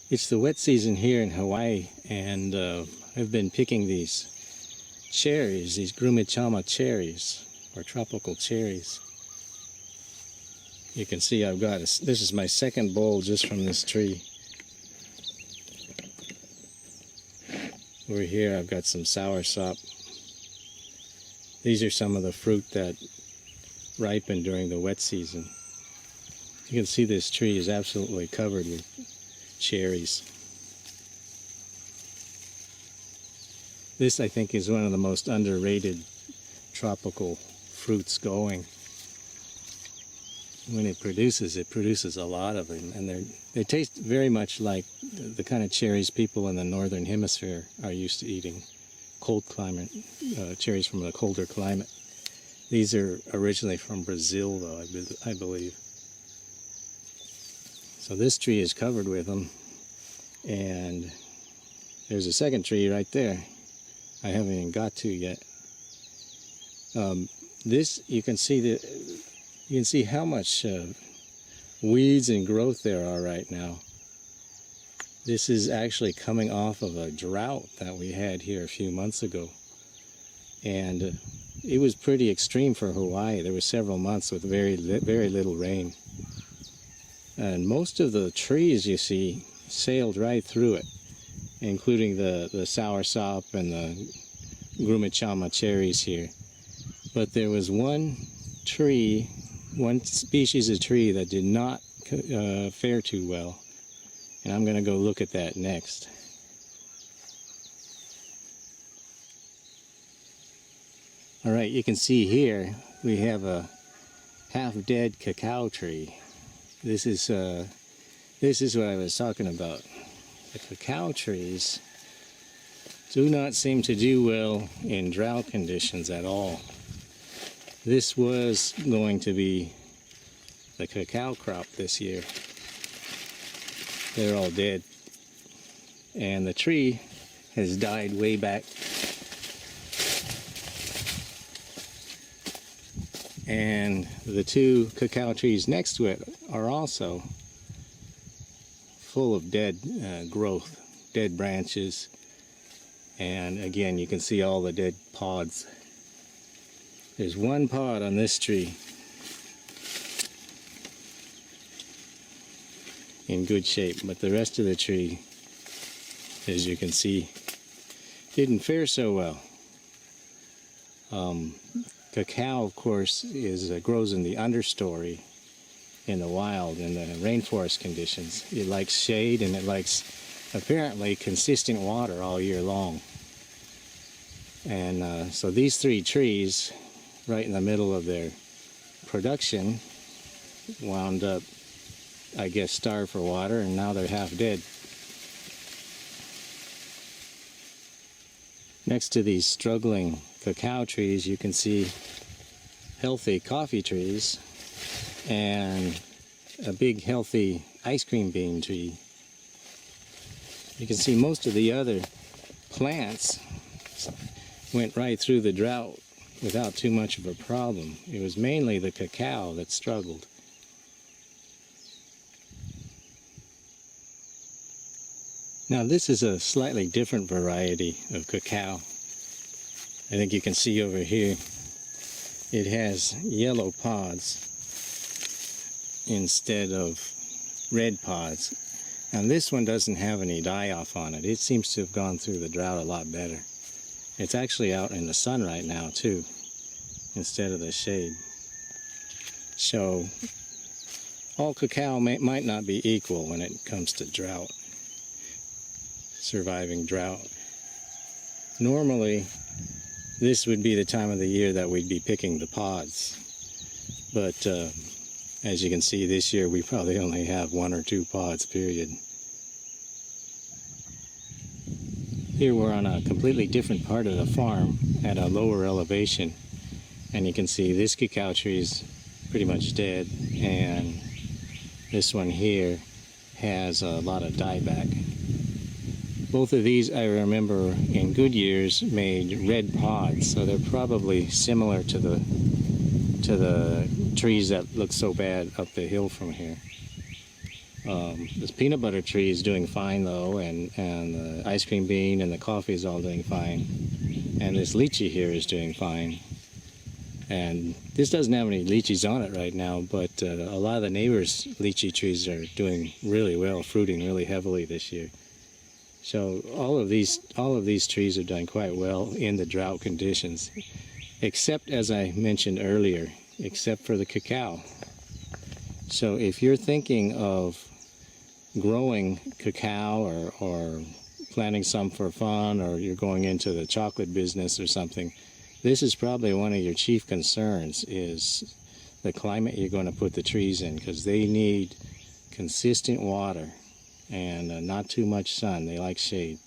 It's the wet season here in Hawaii, and I've been picking these cherries, these Grumichama cherries, or tropical cherries. You can see I've got, this is my second bowl just from this tree. Over here I've got some soursop. These are some of the fruit that ripen during the wet season. You can see this tree is absolutely covered with cherries. This, I think, is one of the most underrated tropical fruits going. When it produces a lot of them, and they taste very much like the kind of cherries people in the northern hemisphere are used to eating. Cold climate, cherries from a colder climate. These are originally from Brazil, though, I believe. So this tree is covered with them, and there's a second tree right there I haven't even got to yet. This, you can see how much weeds and growth there are right now. This is actually coming off of a drought that we had here a few months ago, and it was pretty extreme for Hawaii. There were several months with very little rain, and most of the trees you see sailed right through it, including the soursop and the Grumichama cherries here. But there was one species of tree that did not fare too well, and I'm going to go look at that next. All right, you can see here we have a half-dead cacao tree. This is what I was talking about. The cacao trees do not seem to do well in drought conditions at all. This was going to be the cacao crop this year. They're all dead. And the tree has died way back. And the two cacao trees next to it are also full of dead growth, dead branches. And again, you can see all the dead pods. There's one pod on this tree in good shape, but the rest of the tree, as you can see, didn't fare so well. Cacao, of course, grows in the understory in the wild, in the rainforest conditions. It likes shade, and it likes, apparently, consistent water all year long. And so these three trees, right in the middle of their production, wound up, I guess, starved for water, and now they're half dead. Next to these struggling cacao trees, you can see healthy coffee trees and a big healthy ice cream bean tree. You can see most of the other plants went right through the drought without too much of a problem. It was mainly the cacao that struggled. Now this is a slightly different variety of cacao. I think you can see over here it has yellow pods instead of red pods. And this one doesn't have any die-off on it. It seems to have gone through the drought a lot better. It's actually out in the sun right now too, instead of the shade. So all cacao might not be equal when it comes to drought, surviving drought. Normally, this would be the time of the year that we'd be picking the pods. But as you can see, this year we probably only have 1 or 2 pods, period. Here we're on a completely different part of the farm at a lower elevation. And you can see this cacao tree is pretty much dead, and this one here has a lot of dieback. Both of these, I remember, in good years made red pods, so they're probably similar to the trees that look so bad up the hill from here. This peanut butter tree is doing fine though, and the ice cream bean and the coffee is all doing fine. And this lychee here is doing fine. And this doesn't have any lychees on it right now, but a lot of the neighbors' lychee trees are doing really well, fruiting really heavily this year. So all of these trees have done quite well in the drought conditions, except, as I mentioned earlier, except for the cacao. So if you're thinking of growing cacao or planting some for fun, or you're going into the chocolate business or something, this is probably one of your chief concerns, is the climate you're going to put the trees in, because they need consistent water and not too much sun. They like shade.